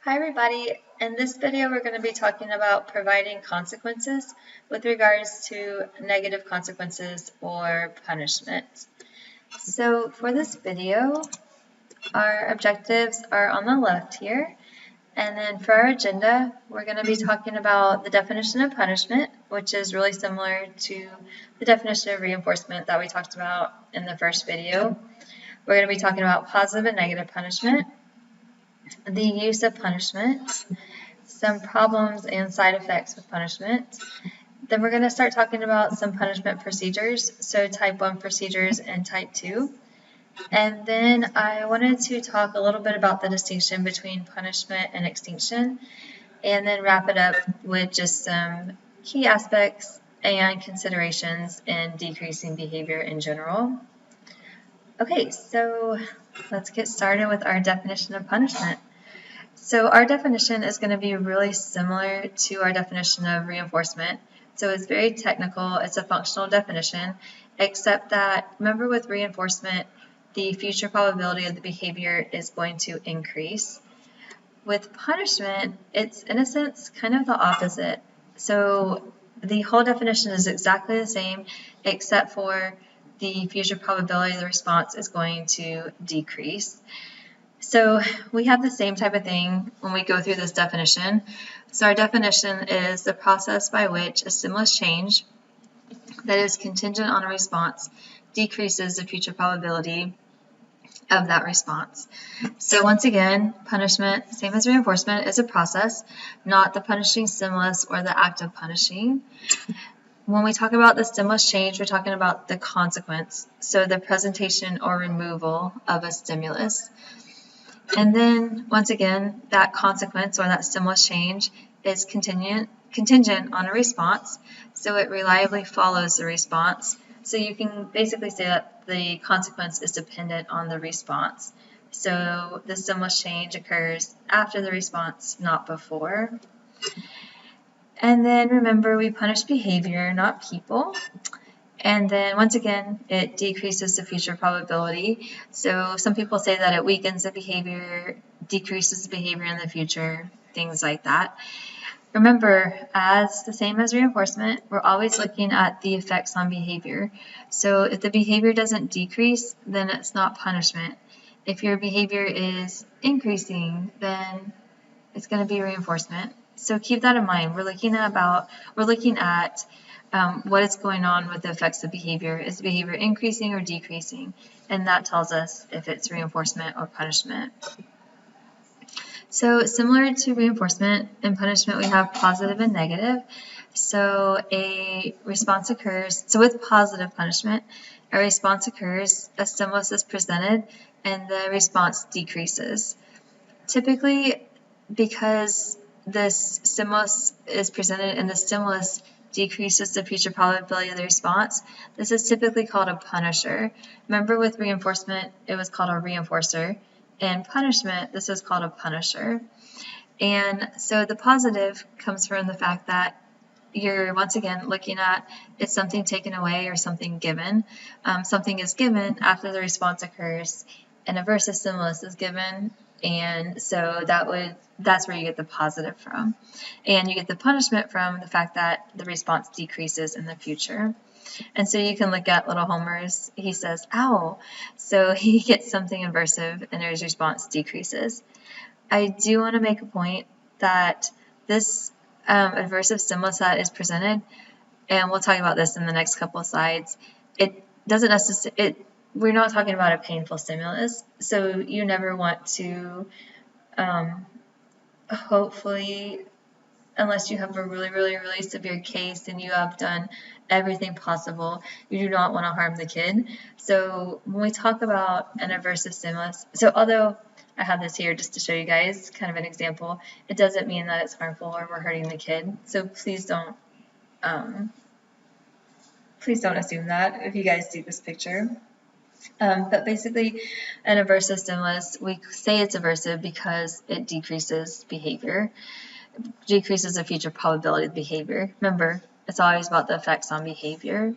Hi everybody, in this video we're going to be talking about providing consequences with regards to negative consequences or punishment. So for this video, our objectives are on the left here, and then for our agenda we're going to be talking about the definition of punishment, which is really similar to the definition of reinforcement that we talked about in the first video. We're going to be talking about positive and negative punishment, the use of punishment, some problems and side effects with punishment. Then we're going to start talking about some punishment procedures, so type 1 procedures and type 2. And then I wanted to talk a little bit about the distinction between punishment and extinction, and then wrap it up with just some key aspects and considerations in decreasing behavior in general. Okay, so let's get started with our definition of punishment. So our definition is going to be really similar to our definition of reinforcement. So it's very technical, it's a functional definition, except that, remember with reinforcement, the future probability of the behavior is going to increase. With punishment, it's in a sense kind of the opposite. So the whole definition is exactly the same, except for the future probability of the response is going to decrease. So we have the same type of thing when we go through this definition. So our definition is the process by which a stimulus change that is contingent on a response decreases the future probability of that response. So once again, punishment, same as reinforcement, is a process, not the punishing stimulus or the act of punishing. When we talk about the stimulus change, we're talking about the consequence, so the presentation or removal of a stimulus. And then, once again, that consequence or that stimulus change is contingent on a response, so it reliably follows the response. So you can basically say that the consequence is dependent on the response. So the stimulus change occurs after the response, not before. And then remember, we punish behavior, not people. And then once again, it decreases the future probability. So some people say that it weakens the behavior, decreases the behavior in the future, things like that. Remember, as the same as reinforcement, we're always looking at the effects on behavior. So if the behavior doesn't decrease, then it's not punishment. If your behavior is increasing, then it's going to be reinforcement. So keep that in mind. We're looking at what is going on with the effects of behavior. Is the behavior increasing or decreasing? And that tells us if it's reinforcement or punishment. So similar to reinforcement, in punishment we have positive and negative. So a response occurs. So with positive punishment, a response occurs, a stimulus is presented, and the response decreases. Typically, because this stimulus is presented and the stimulus decreases the future probability of the response, this is typically called a punisher. Remember, with reinforcement, it was called a reinforcer. In punishment, this is called a punisher. And so the positive comes from the fact that you're, once again, looking at it's something taken away or something given. Something is given after the response occurs, and a versus stimulus is given, and so that's where you get the positive from. And you get the punishment from the fact that the response decreases in the future. And so you can look at little Homer's, he says, ow. So he gets something aversive and his response decreases. I do want to make a point that this aversive stimulus that is presented, and we'll talk about this in the next couple of slides, it doesn't necessarily, we're not talking about a painful stimulus, so you never want to, hopefully, unless you have a really, really, really severe case and you have done everything possible, you do not want to harm the kid. So when we talk about an aversive stimulus, so although I have this here just to show you guys kind of an example, it doesn't mean that it's harmful or we're hurting the kid. So please don't assume that if you guys see this picture. But basically, an aversive stimulus, we say it's aversive because it decreases behavior, decreases the future probability of behavior. Remember, it's always about the effects on behavior.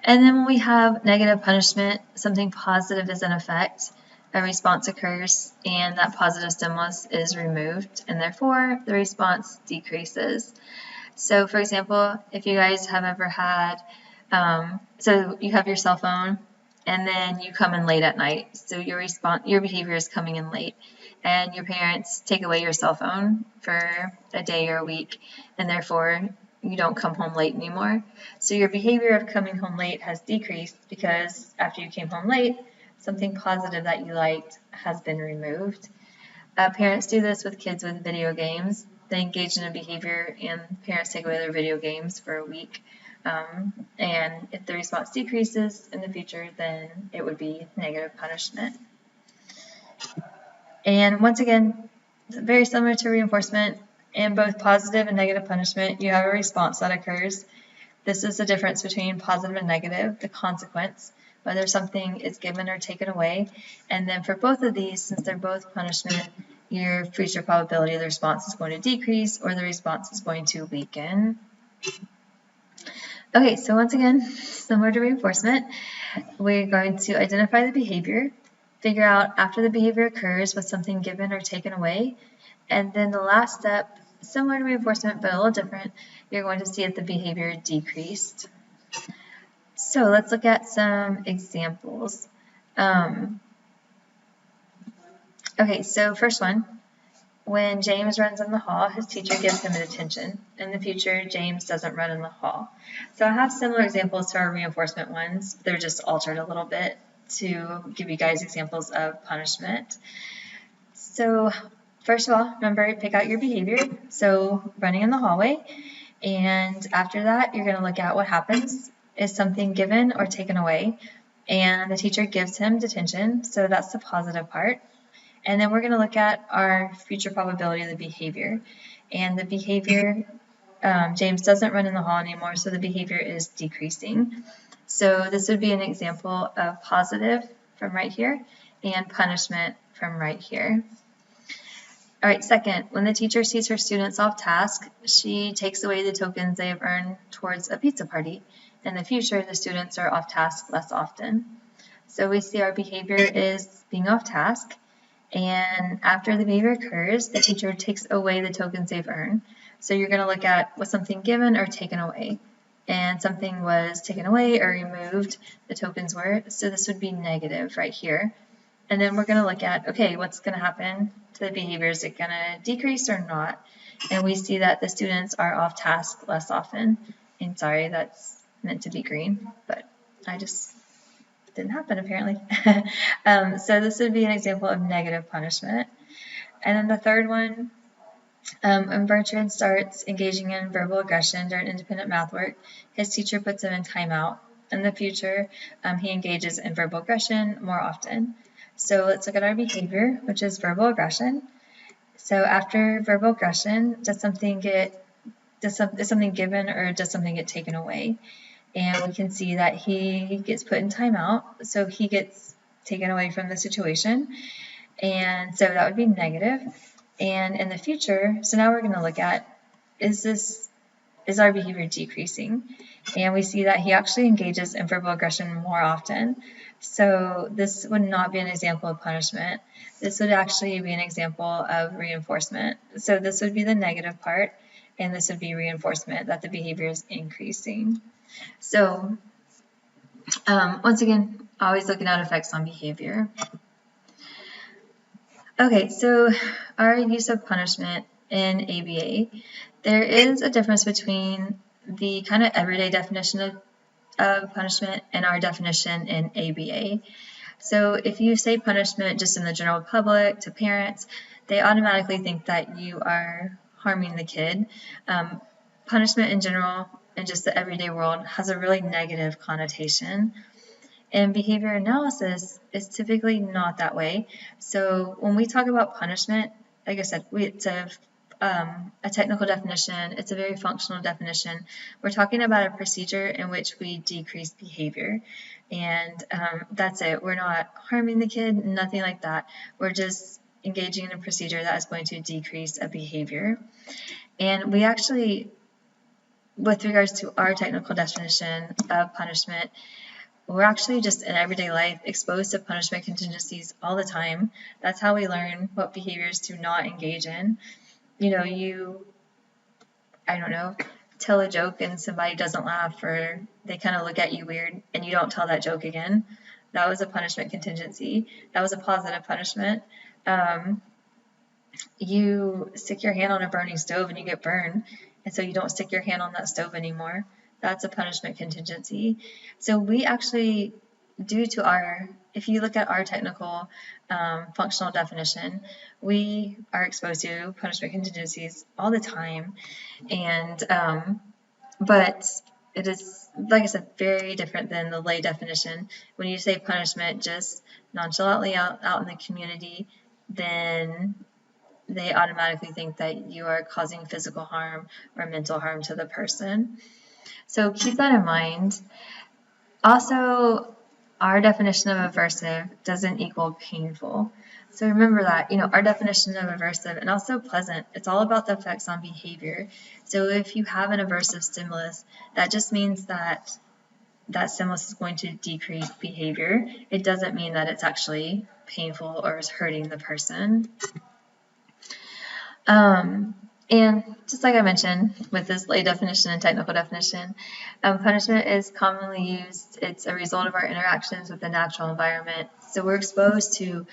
And then when we have negative punishment, something positive is in effect. a response occurs and that positive stimulus is removed, and therefore the response decreases. So for example, if you guys have ever had, so you have your cell phone and then you come in late at night, so your behavior is coming in late, and your parents take away your cell phone for a day or a week, and therefore you don't come home late anymore. So your behavior of coming home late has decreased because after you came home late, something positive that you liked has been removed. Parents do this with kids with video games. They engage in a behavior and parents take away their video games for a week. And if the response decreases in the future, then it would be negative punishment. And once again, very similar to reinforcement, in both positive and negative punishment, you have a response that occurs. This is the difference between positive and negative, the consequence, whether something is given or taken away. And then for both of these, since they're both punishment, your future probability of the response is going to decrease or the response is going to weaken. Okay, so once again, similar to reinforcement, we're going to identify the behavior, figure out after the behavior occurs was something given or taken away, and then the last step, similar to reinforcement but a little different, you're going to see if the behavior decreased. So let's look at some examples. Okay, so first one, when James runs in the hall, his teacher gives him a detention. In the future, James doesn't run in the hall. So I have similar examples to our reinforcement ones. They're just altered a little bit to give you guys examples of punishment. So first of all, remember, pick out your behavior. So running in the hallway. And after that, you're going to look at what happens. Is something given or taken away? And the teacher gives him detention. So that's the positive part. And then we're going to look at our future probability of the behavior. And the behavior, James doesn't run in the hall anymore, so the behavior is decreasing. So this would be an example of positive from right here and punishment from right here. All right, second, when the teacher sees her students off task, she takes away the tokens they have earned towards a pizza party. In the future, the students are off task less often. So we see our behavior is being off task. And after the behavior occurs, the teacher takes away the tokens they've earned. So you're going to look at was something given or taken away. And something was taken away or removed, the tokens were. So this would be negative right here. And then we're going to look at, okay, what's going to happen to the behavior? Is it going to decrease or not? And we see that the students are off task less often. And sorry, that's meant to be green, but I just didn't happen apparently. So this would be an example of negative punishment. And then the third one, when Bertrand starts engaging in verbal aggression during independent math work, his teacher puts him in timeout. In the future, he engages in verbal aggression more often. So let's look at our behavior, which is verbal aggression. So after verbal aggression, is something given or does something get taken away? And we can see that he gets put in timeout, so he gets taken away from the situation, and so that would be negative. And in the future, so now we're going to look at, is our behavior decreasing? And we see that he actually engages in verbal aggression more often. So this would not be an example of punishment. This would actually be an example of reinforcement. So this would be the negative part, and this would be reinforcement, that the behavior is increasing. So, once again, always looking at effects on behavior. Okay, so our use of punishment in ABA, there is a difference between the kind of everyday definition of punishment and our definition in ABA. So if you say punishment just in the general public to parents, they automatically think that you are harming the kid. Punishment in general, in just the everyday world, has a really negative connotation. And behavior analysis is typically not that way. So when we talk about punishment, like I said, it's a technical definition. It's a very functional definition. We're talking about a procedure in which we decrease behavior. And that's it. We're not harming the kid, nothing like that. We're just engaging in a procedure that is going to decrease a behavior. And we actually, with regards to our technical definition of punishment, we're actually just in everyday life exposed to punishment contingencies all the time. That's how we learn what behaviors to not engage in. I don't know, tell a joke and somebody doesn't laugh, or they kind of look at you weird and you don't tell that joke again. That was a punishment contingency. That was a positive punishment. You stick your hand on a burning stove and you get burned, and so you don't stick your hand on that stove anymore. That's a punishment contingency. So we actually, if you look at our technical functional definition, we are exposed to punishment contingencies all the time. And but it is, like I said, very different than the lay definition. When you say punishment just nonchalantly out in the community, then they automatically think that you are causing physical harm or mental harm to the person. So keep that in mind. Also, our definition of aversive doesn't equal painful. So remember that, our definition of aversive and also pleasant, it's all about the effects on behavior. So if you have an aversive stimulus, that just means that that stimulus is going to decrease behavior. It doesn't mean that it's actually painful or is hurting the person. And just like I mentioned with this lay definition and technical definition, punishment is commonly used. It's a result of our interactions with the natural environment. So we're exposed to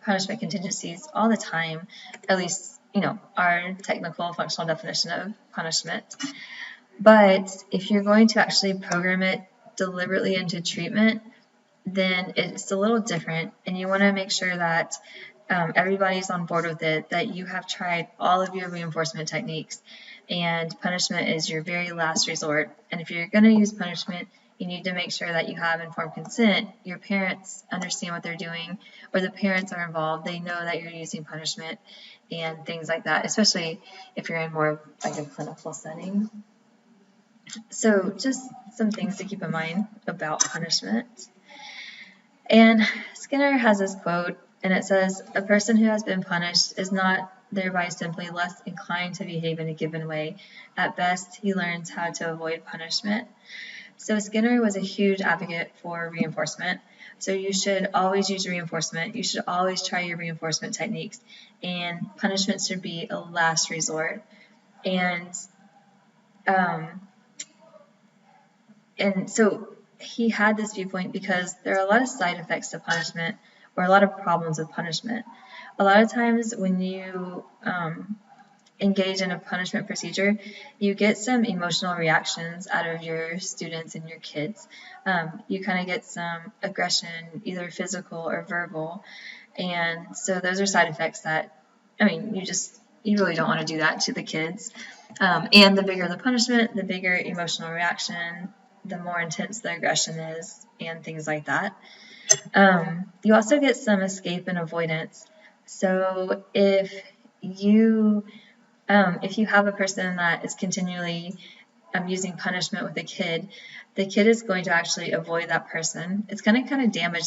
punishment contingencies all the time, at least, our technical functional definition of punishment. But if you're going to actually program it deliberately into treatment, then it's a little different, and you want to make sure that everybody's on board with it, that you have tried all of your reinforcement techniques, and punishment is your very last resort. And if you're going to use punishment, you need to make sure that you have informed consent, your parents understand what they're doing, or the parents are involved, they know that you're using punishment and things like that, especially if you're in more of like a clinical setting. So just some things to keep in mind about punishment. And Skinner has this quote, and it says, "A person who has been punished is not thereby simply less inclined to behave in a given way. At best, he learns how to avoid punishment." So Skinner was a huge advocate for reinforcement. So you should always use reinforcement. You should always try your reinforcement techniques, and punishment should be a last resort. And so he had this viewpoint because there are a lot of side effects to punishment, or a lot of problems with punishment. A lot of times when you engage in a punishment procedure, you get some emotional reactions out of your students and your kids. You kind of get some aggression, either physical or verbal. And so those are side effects that, you really don't want to do that to the kids. And the bigger the punishment, the bigger emotional reaction, the more intense the aggression is, and things like that. You also get some escape and avoidance. So if you have a person that is continually using punishment with a kid, the kid is going to actually avoid that person. It's going to kind of damage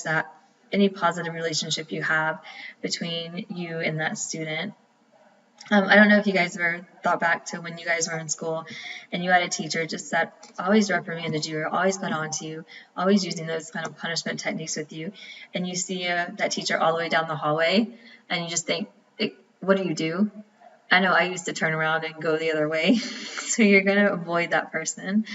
any positive relationship you have between you and that student. I don't know if you guys ever thought back to when you guys were in school and you had a teacher just that always reprimanded you or always got on to you, always using those kind of punishment techniques with you, and you see that teacher all the way down the hallway and you just think, what do you do? I know I used to turn around and go the other way. So you're going to avoid that person.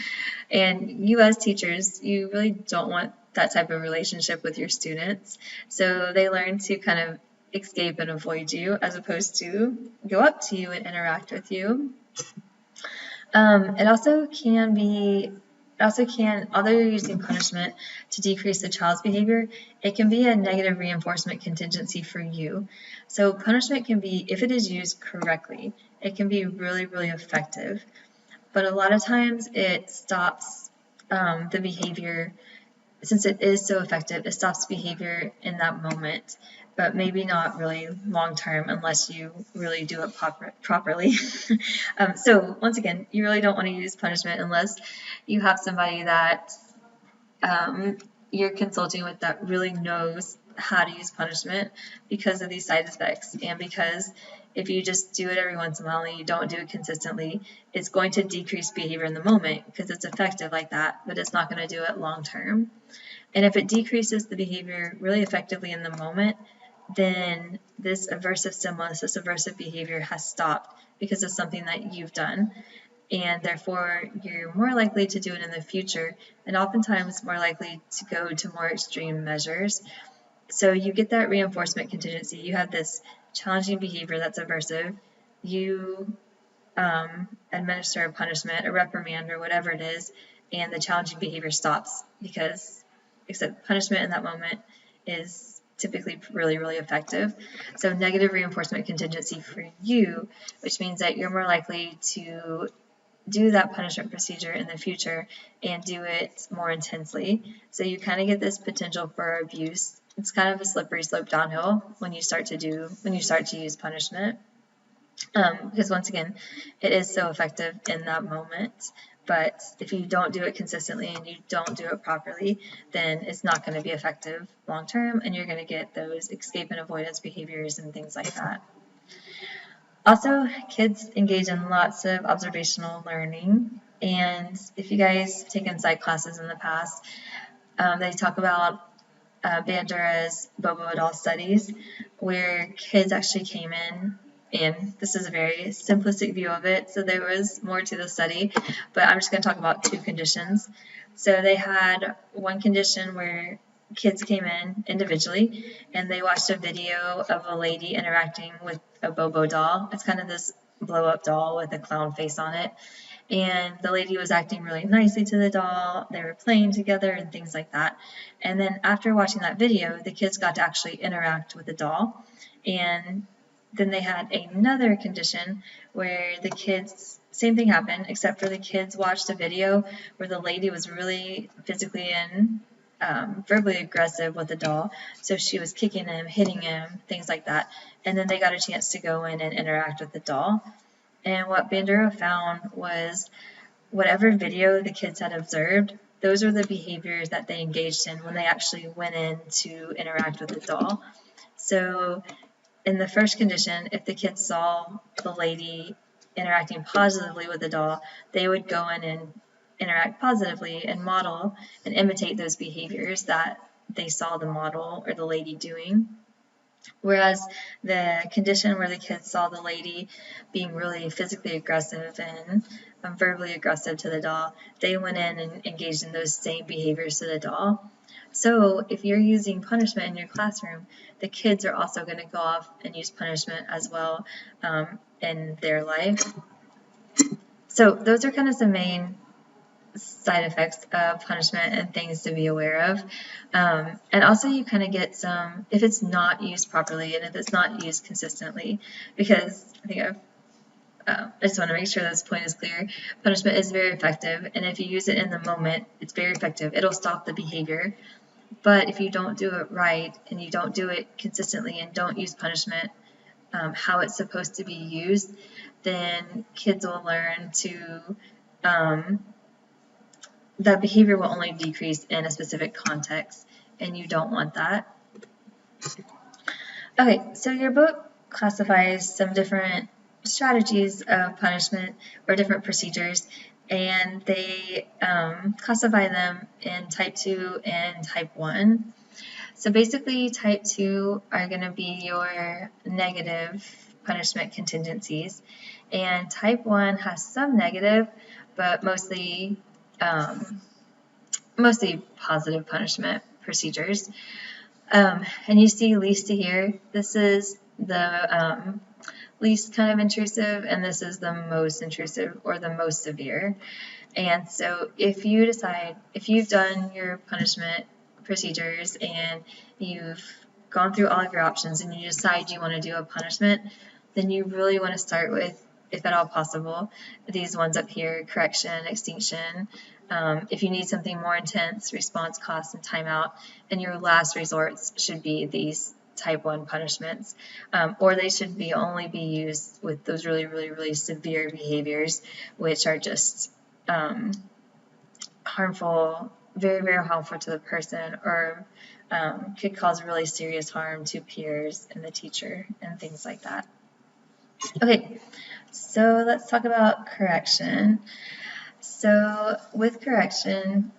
And you as teachers, you really don't want that type of relationship with your students. So they learn to kind of escape and avoid you as opposed to go up to you and interact with you. It also can, although you're using punishment to decrease the child's behavior, it can be a negative reinforcement contingency for you. So punishment can be, if it is used correctly, it can be really, really effective. But a lot of times it stops the behavior. Since it is so effective, it stops behavior in that moment, but maybe not really long term unless you really do it properly. So once again, you really don't want to use punishment unless you have somebody that you're consulting with that really knows how to use punishment because of these side effects, and because if you just do it every once in a while and you don't do it consistently, it's going to decrease behavior in the moment because it's effective like that, but it's not going to do it long term. And if it decreases the behavior really effectively in the moment, then this aversive stimulus, this aversive behavior has stopped because of something that you've done. And therefore, you're more likely to do it in the future, and oftentimes more likely to go to more extreme measures. So you get that reinforcement contingency. You have this challenging behavior that's aversive. You administer a punishment, a reprimand, or whatever it is, and the challenging behavior stops because, except punishment in that moment is typically really, really effective. So negative reinforcement contingency for you, which means that you're more likely to do that punishment procedure in the future and do it more intensely. So you kind of get this potential for abuse. It's kind of a slippery slope downhill when you start to use punishment. Because once again, it is so effective in that moment. But if you don't do it consistently and you don't do it properly, then it's not going to be effective long term, and you're going to get those escape and avoidance behaviors and things like that. Also, kids engage in lots of observational learning, and if you guys taken psych classes in the past, they talk about Bandura's Bobo doll studies, where kids actually came in, and this is a very simplistic view of it, so there was more to the study, but I'm just going to talk about two conditions. So they had one condition where kids came in individually, and they watched a video of a lady interacting with a Bobo doll. It's kind of this blow-up doll with a clown face on it. And the lady was acting really nicely to the doll. They were playing together and things like that. And then after watching that video, the kids got to actually interact with the doll. And then they had another condition where the kids, same thing happened, except for the kids watched a video where the lady was really physically and verbally aggressive with the doll. So she was kicking him, hitting him, things like that. And then they got a chance to go in and interact with the doll. And what Bandura found was whatever video the kids had observed, those are the behaviors that they engaged in when they actually went in to interact with the doll. So in the first condition, if the kids saw the lady interacting positively with the doll, they would go in and interact positively and model and imitate those behaviors that they saw the model or the lady doing. Whereas the condition where the kids saw the lady being really physically aggressive and verbally aggressive to the doll, they went in and engaged in those same behaviors to the doll. So if you're using punishment in your classroom, the kids are also going to go off and use punishment as well in their life. So those are kind of some main side effects of punishment and things to be aware of. And also you kind of get some, if it's not used properly and if it's not used consistently, because I think I just want to make sure this point is clear. Punishment is very effective, and if you use it in the moment, it's very effective. It'll stop the behavior. But if you don't do it right and you don't do it consistently and don't use punishment how it's supposed to be used, then kids will learn to that behavior will only decrease in a specific context, and you don't want that. Okay, so your book classifies some different strategies of punishment or different procedures, and they classify them in type 2 and type 1. So basically type 2 are going to be your negative punishment contingencies, and type 1 has some negative, but mostly positive punishment procedures. And you see least to here, this is the least kind of intrusive, and this is the most intrusive or the most severe. And so if you decide, if you've done your punishment procedures and you've gone through all of your options and you decide you want to do a punishment, then you really want to start with, if at all possible, these ones up here: correction, extinction. If you need something more intense, response, cost, and timeout. And your last resorts should be these type 1 punishments, or they should only be used with those really, really, really severe behaviors, which are just harmful, very, very harmful to the person, or could cause really serious harm to peers and the teacher and things like that. Okay, so let's talk about correction. So with correction,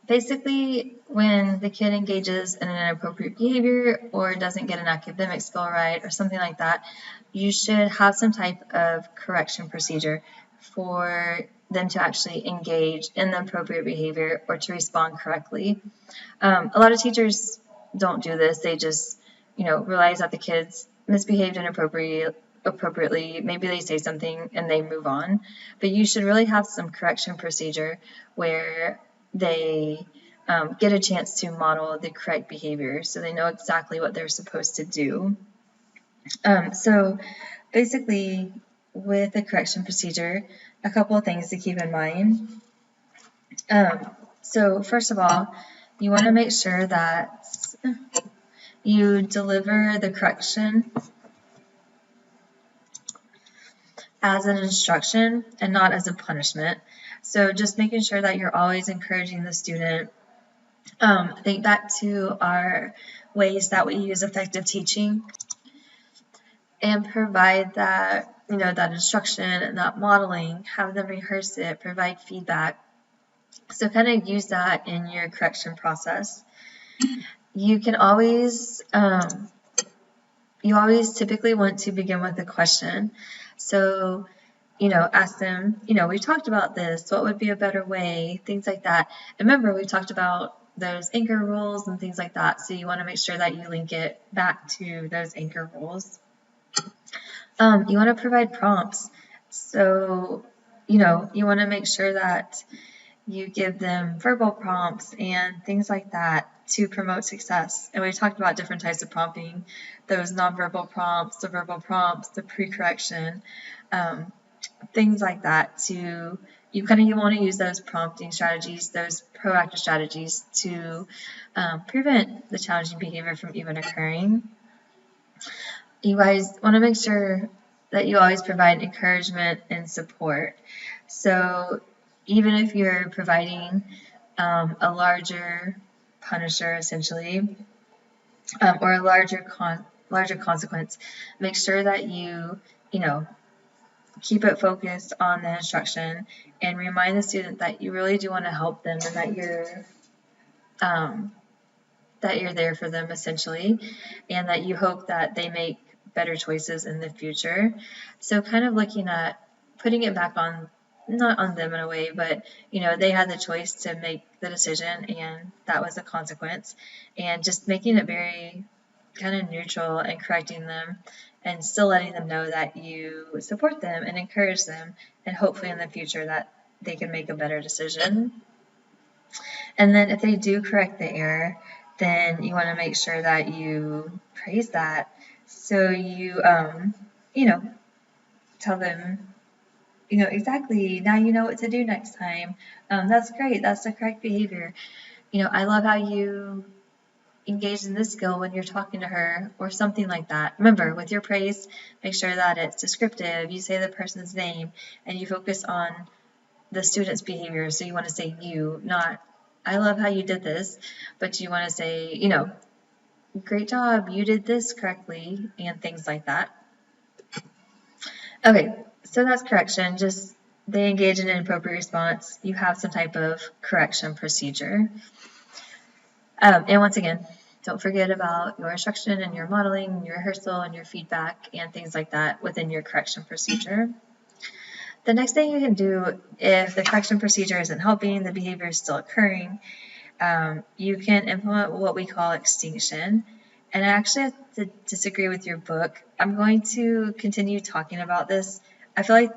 basically when the kid engages in an inappropriate behavior or doesn't get an academic skill right or something like that, you should have some type of correction procedure for them to actually engage in the appropriate behavior or to respond correctly. A lot of teachers don't do this. They just, realize that the kids misbehaved inappropriately. Maybe they say something and they move on. But you should really have some correction procedure where they get a chance to model the correct behavior so they know exactly what they're supposed to do. So basically, with the correction procedure, a couple of things to keep in mind. So first of all, you want to make sure that you deliver the correction as an instruction and not as a punishment. So just making sure that you're always encouraging the student. Think back to our ways that we use effective teaching and provide that, that instruction and that modeling, have them rehearse it, provide feedback. So kind of use that in your correction process. You can always, you always typically want to begin with a question. So, ask them, we talked about this, what would be a better way, things like that. And remember, we talked about those anchor rules and things like that. So you want to make sure that you link it back to those anchor rules. You want to provide prompts. So, you want to make sure that you give them verbal prompts and things like that to promote success. And we talked about different types of prompting, those nonverbal prompts, the verbal prompts, the pre-correction, things like that. You want to use those prompting strategies, those proactive strategies to prevent the challenging behavior from even occurring. You guys want to make sure that you always provide encouragement and support. So even if you're providing a larger punisher, essentially, or a larger consequence, make sure that you keep it focused on the instruction and remind the student that you really do want to help them and that you're there for them, essentially, and that you hope that they make better choices in the future. So kind of looking at putting it back on, not on them in a way, but they had the choice to make the decision and that was the consequence, and just making it very kind of neutral and correcting them and still letting them know that you support them and encourage them and hopefully in the future that they can make a better decision. And then if they do correct the error, then you want to make sure that you praise that. So you, tell them, exactly, now you know what to do next time. That's great. That's the correct behavior. I love how you engage in this skill when you're talking to her or something like that. Remember, with your praise, make sure that it's descriptive. You say the person's name and you focus on the student's behavior. So you want to say you, not I love how you did this, but you want to say, great job, you did this correctly, and things like that. Okay, so that's correction. Just they engage in an appropriate response. You have some type of correction procedure. And once again, don't forget about your instruction and your modeling, your rehearsal, and your feedback, and things like that within your correction procedure. The next thing you can do, if the correction procedure isn't helping, the behavior is still occurring, you can implement what we call extinction. And I actually have to disagree with your book. I'm going to continue talking about this. I feel like,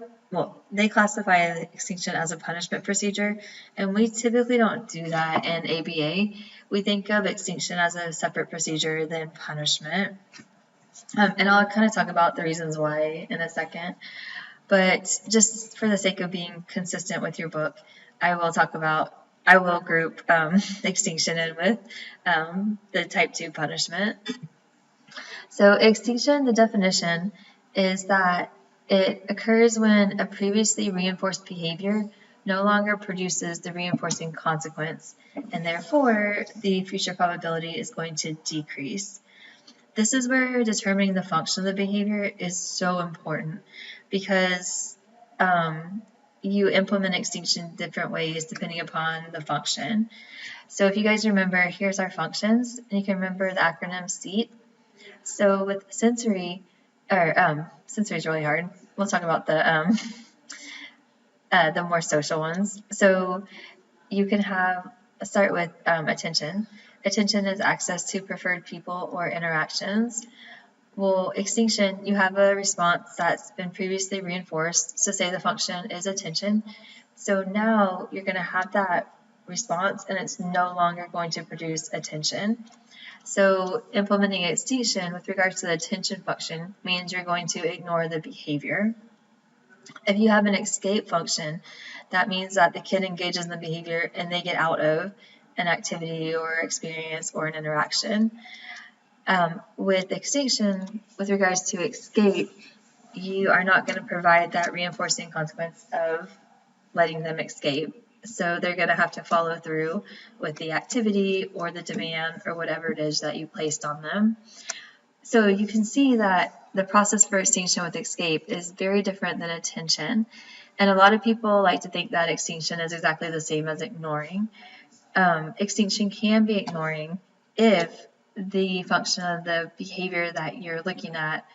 they classify extinction as a punishment procedure, and we typically don't do that in ABA. We think of extinction as a separate procedure than punishment. And I'll kind of talk about the reasons why in a second. But just for the sake of being consistent with your book, I will group extinction in with the type 2 punishment. So extinction, the definition is that it occurs when a previously reinforced behavior no longer produces the reinforcing consequence, and therefore the future probability is going to decrease. This is where determining the function of the behavior is so important, because you implement extinction different ways depending upon the function. So if you guys remember, here's our functions, and you can remember the acronym SEAT. So with sensory is really hard. We'll talk about the more social ones. So you can start with attention. Attention is access to preferred people or interactions. Well, extinction, you have a response that's been previously reinforced. So say the function is attention. So now you're going to have that response, and it's no longer going to produce attention. So implementing extinction with regards to the attention function means you're going to ignore the behavior. If you have an escape function, that means that the kid engages in the behavior and they get out of an activity or experience or an interaction. With extinction, with regards to escape, you are not going to provide that reinforcing consequence of letting them escape. So they're going to have to follow through with the activity or the demand or whatever it is that you placed on them. So you can see that the process for extinction with escape is very different than attention. And a lot of people like to think that extinction is exactly the same as ignoring. Extinction can be ignoring if the function of the behavior that you're looking at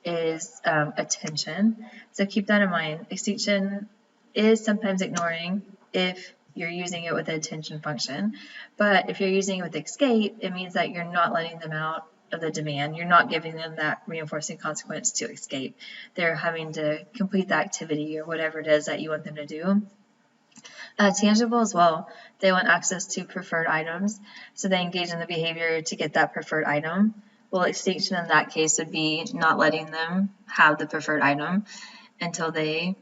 is attention. So keep that in mind. Extinction is sometimes ignoring if you're using it with the attention function. But if you're using it with escape, it means that you're not letting them out of the demand. You're not giving them that reinforcing consequence to escape. They're having to complete the activity or whatever it is that you want them to do. Tangible as well. They want access to preferred items, so they engage in the behavior to get that preferred item. Well, extinction in that case would be not letting them have the preferred item until they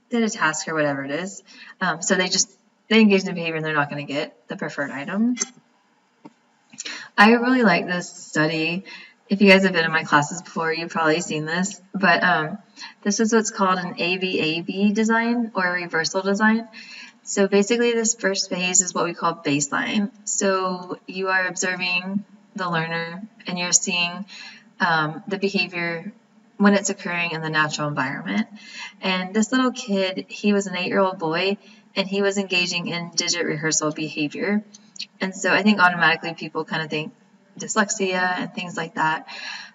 did a task or whatever it is. So they engage in the behavior and they're not going to get the preferred item. I really like this study. If you guys have been in my classes before, you've probably seen this, but this is what's called an AVAB design or a reversal design. So basically this first phase is what we call baseline. So you are observing the learner and you're seeing the behavior when it's occurring in the natural environment. And this little kid, he was an 8-year-old boy, and he was engaging in digit rehearsal behavior. And so I think automatically people kind of think dyslexia and things like that.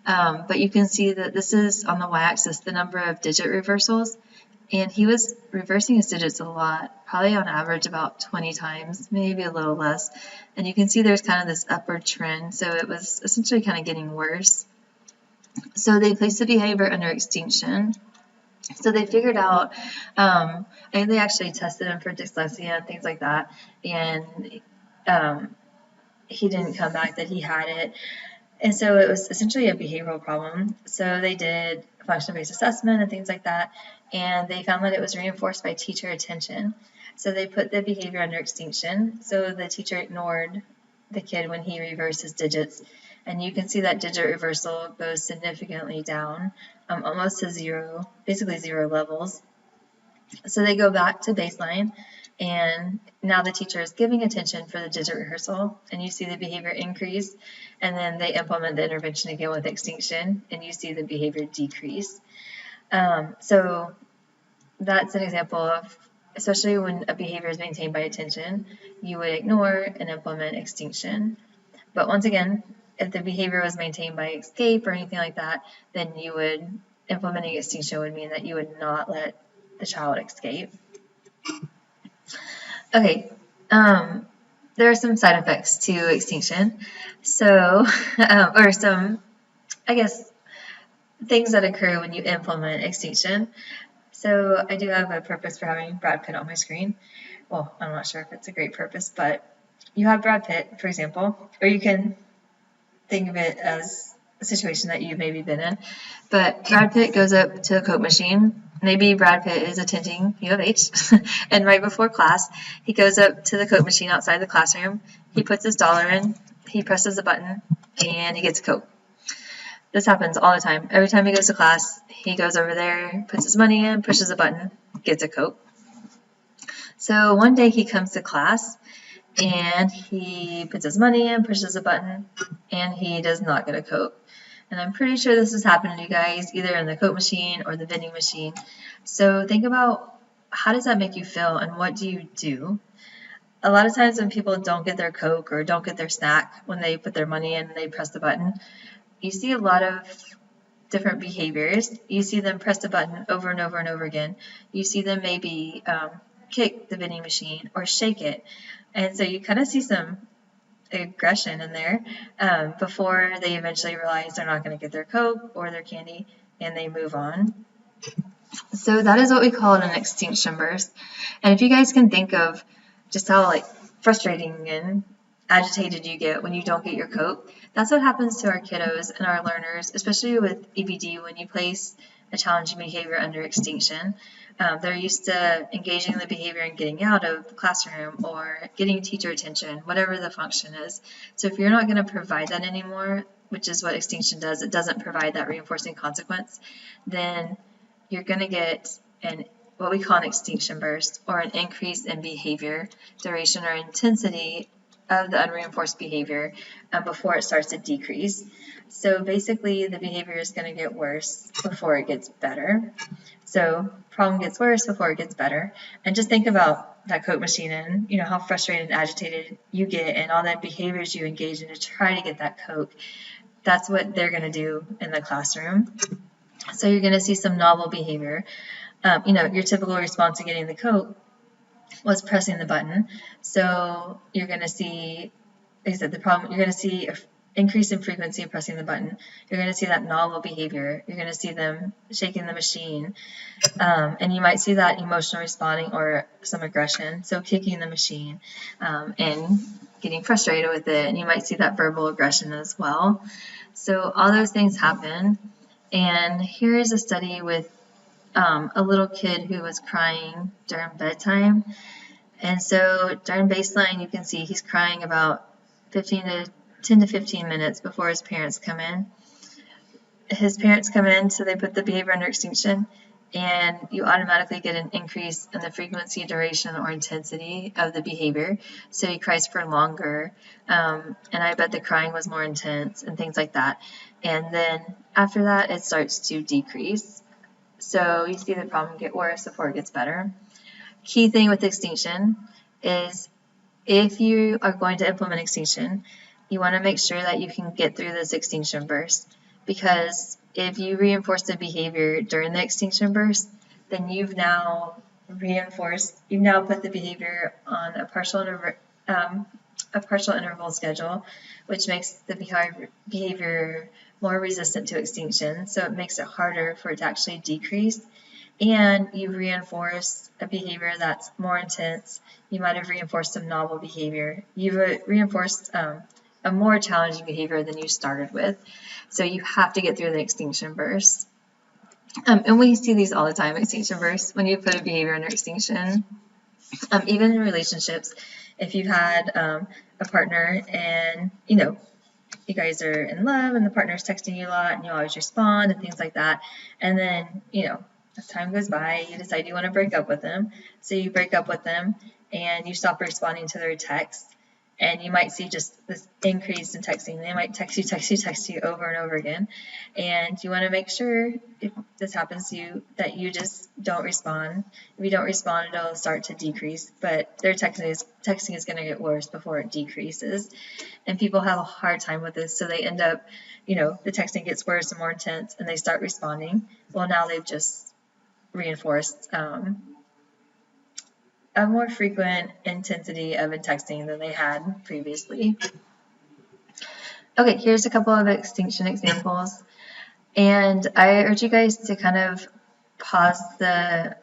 But you can see that this is on the y-axis, the number of digit reversals. And he was reversing his digits a lot, probably on average about 20 times, maybe a little less. And you can see there's kind of this upward trend. So it was essentially kind of getting worse. So they placed the behavior under extinction. So they figured out, and they actually tested him for dyslexia and things like that. And he didn't come back that he had it. And so it was essentially a behavioral problem. So they did function-based assessment and things like that, and they found that it was reinforced by teacher attention. So they put the behavior under extinction. So the teacher ignored the kid when he reversed his digits. And you can see that digit reversal goes significantly down, almost to zero, basically zero levels. So they go back to baseline, and now the teacher is giving attention for the digit rehearsal, and you see the behavior increase, and then they implement the intervention again with extinction, and you see the behavior decrease. So that's an example of, especially when a behavior is maintained by attention, you would ignore and implement extinction. But once again, if the behavior was maintained by escape or anything like that, then implementing extinction would mean that you would not let the child escape. Okay, there are some side effects to extinction. So, or some, I guess, things that occur when you implement extinction. So I do have a purpose for having Brad Pitt on my screen. Well, I'm not sure if it's a great purpose, but you have Brad Pitt, for example, or you can think of it as a situation that you've maybe been in. But Brad Pitt goes up to a Coke machine. Maybe Brad Pitt is attending U of H, and right before class, he goes up to the Coke machine outside the classroom. He puts his dollar in, he presses a button, and he gets a Coke. This happens all the time. Every time he goes to class, he goes over there, puts his money in, pushes a button, gets a Coke. So one day he comes to class and he puts his money in, pushes a button, and he does not get a Coke. And I'm pretty sure this has happened to you guys either in the Coke machine or the vending machine. So think about, how does that make you feel and what do you do? A lot of times when people don't get their Coke or don't get their snack when they put their money in and they press the button, you see a lot of different behaviors. You see them press the button over and over and over again. You see them maybe kick the vending machine or shake it. And so you kind of see some aggression in there before they eventually realize they're not going to get their Coke or their candy and they move on. So that is what we call an extinction burst. And if you guys can think of just how frustrating and agitated you get when you don't get your Coke, that's what happens to our kiddos and our learners, especially with EBD when you place a challenging behavior under extinction. They're used to engaging in the behavior and getting out of the classroom or getting teacher attention, whatever the function is. So if you're not going to provide that anymore, which is what extinction does, it doesn't provide that reinforcing consequence, then you're going to get what we call an extinction burst, or an increase in behavior, duration, or intensity of the unreinforced behavior before it starts to decrease. So basically the behavior is going to get worse before it gets better. So problem gets worse before it gets better. And just think about that Coke machine and how frustrated and agitated you get and all the behaviors you engage in to try to get that Coke. That's what they're going to do in the classroom. So you're going to see some novel behavior. Your typical response to getting the Coke was pressing the button. So you're going to see, like I said, you're going to see an increase in frequency of pressing the button. You're going to see that novel behavior. You're going to see them shaking the machine. And you might see that emotional responding or some aggression. So kicking the machine and getting frustrated with it. And you might see that verbal aggression as well. So all those things happen. And here is a study with a little kid who was crying during bedtime. And so during baseline, you can see he's crying about 10 to 15 minutes before his parents come in. His parents come in, so they put the behavior under extinction, and you automatically get an increase in the frequency, duration, or intensity of the behavior. So he cries for longer, and I bet the crying was more intense and things like that. And then after that, it starts to decrease. So you see the problem get worse before it gets better. Key thing with extinction is if you are going to implement extinction, you want to make sure that you can get through this extinction burst, because if you reinforce the behavior during the extinction burst, then you've now put the behavior on a partial interval schedule, which makes the behavior more resistant to extinction. So it makes it harder for it to actually decrease. And you reinforce a behavior that's more intense. You might have reinforced some novel behavior. You've reinforced a more challenging behavior than you started with. So you have to get through the extinction burst. And we see these all the time, extinction bursts, when you put a behavior under extinction. Even in relationships, if you've had a partner and, you guys are in love and the partner's texting you a lot and you always respond and things like that. And then, as time goes by, you decide you want to break up with them. So you break up with them and you stop responding to their texts. And you might see just this increase in texting. They might text you over and over again. And you want to make sure, if this happens to you, that you just don't respond. If you don't respond, it'll start to decrease. But their texting is going to get worse before it decreases. And people have a hard time with this. So they end up, the texting gets worse and more intense, and they start responding. Well, now they've just reinforced a more frequent intensity of texting than they had previously. Okay, here's a couple of extinction examples. And I urge you guys to kind of pause the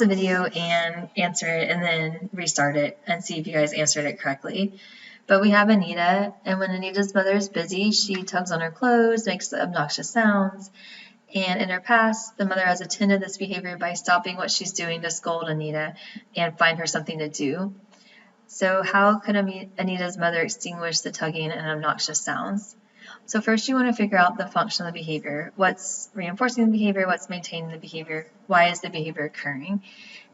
video and answer it and then restart it and see if you guys answered it correctly. But we have Anita, and when Anita's mother is busy, she tugs on her clothes, makes obnoxious sounds. And in her past, the mother has attended this behavior by stopping what she's doing to scold Anita and find her something to do. So how could Anita's mother extinguish the tugging and obnoxious sounds? So first you want to figure out the function of the behavior. What's reinforcing the behavior? What's maintaining the behavior? Why is the behavior occurring?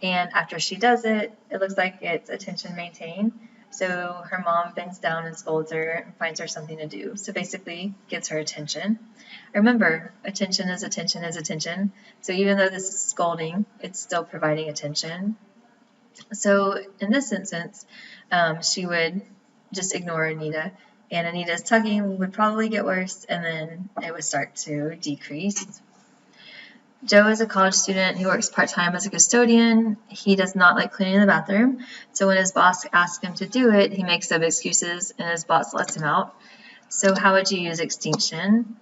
And after she does it, it looks like it's attention maintained. So her mom bends down and scolds her and finds her something to do. So basically gets her attention. Remember, attention is attention is attention. So even though this is scolding, it's still providing attention. So in this instance, she would just ignore Anita, and Anita's tugging would probably get worse, and then it would start to decrease. Joe is a college student. He works part-time as a custodian. He does not like cleaning the bathroom. So when his boss asks him to do it, he makes up excuses, and his boss lets him out. So how would you use extinction?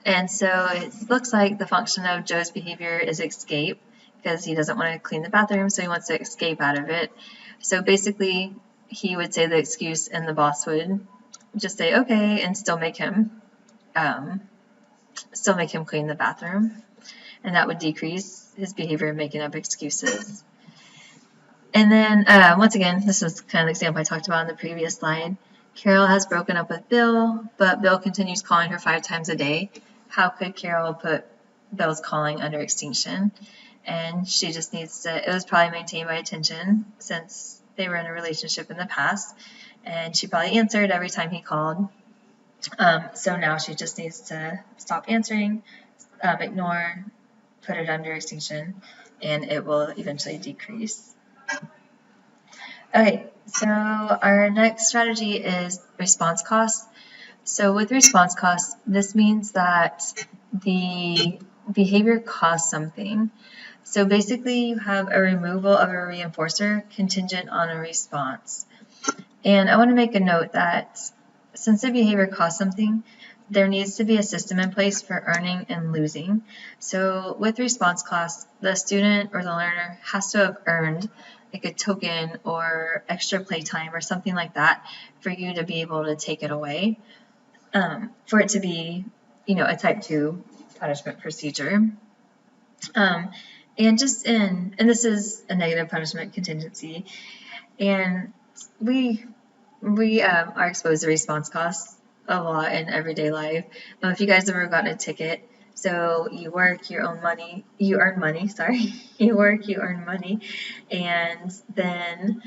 And so it looks like the function of Joe's behavior is escape, because he doesn't want to clean the bathroom, so he wants to escape out of it. So basically, he would say the excuse, and the boss would just say okay, and still make him clean the bathroom, and that would decrease his behavior of making up excuses. And then once again, this is kind of the example I talked about in the previous slide. Carol has broken up with Bill, but Bill continues calling her 5 times a day. How could Carol put Bill's calling under extinction? And she just needs to, it was probably maintained by attention since they were in a relationship in the past, and she probably answered every time he called. So now she just needs to stop answering, ignore, put it under extinction, and it will eventually decrease. Okay, so our next strategy is response cost. So with response cost, this means that the behavior costs something. So basically you have a removal of a reinforcer contingent on a response. And I want to make a note that since the behavior costs something, there needs to be a system in place for earning and losing. So with response costs, the student or the learner has to have earned like a token or extra playtime or something like that for you to be able to take it away, for it to be, a type 2 punishment procedure. And this is a negative punishment contingency, and we are exposed to response costs a lot in everyday life. If you guys ever gotten a ticket, so you work, you earn money, you work, you earn money, and then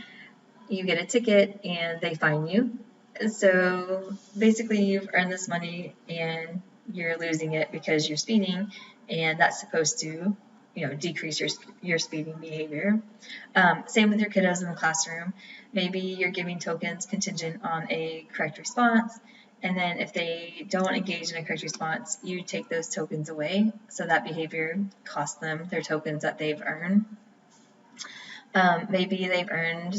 you get a ticket and they fine you. So basically you've earned this money and you're losing it because you're speeding, and that's supposed to decrease your speeding behavior. Same with your kiddos in the classroom. Maybe you're giving tokens contingent on a correct response, and then if they don't engage in a correct response, you take those tokens away, so that behavior costs them their tokens that they've earned. Maybe they've earned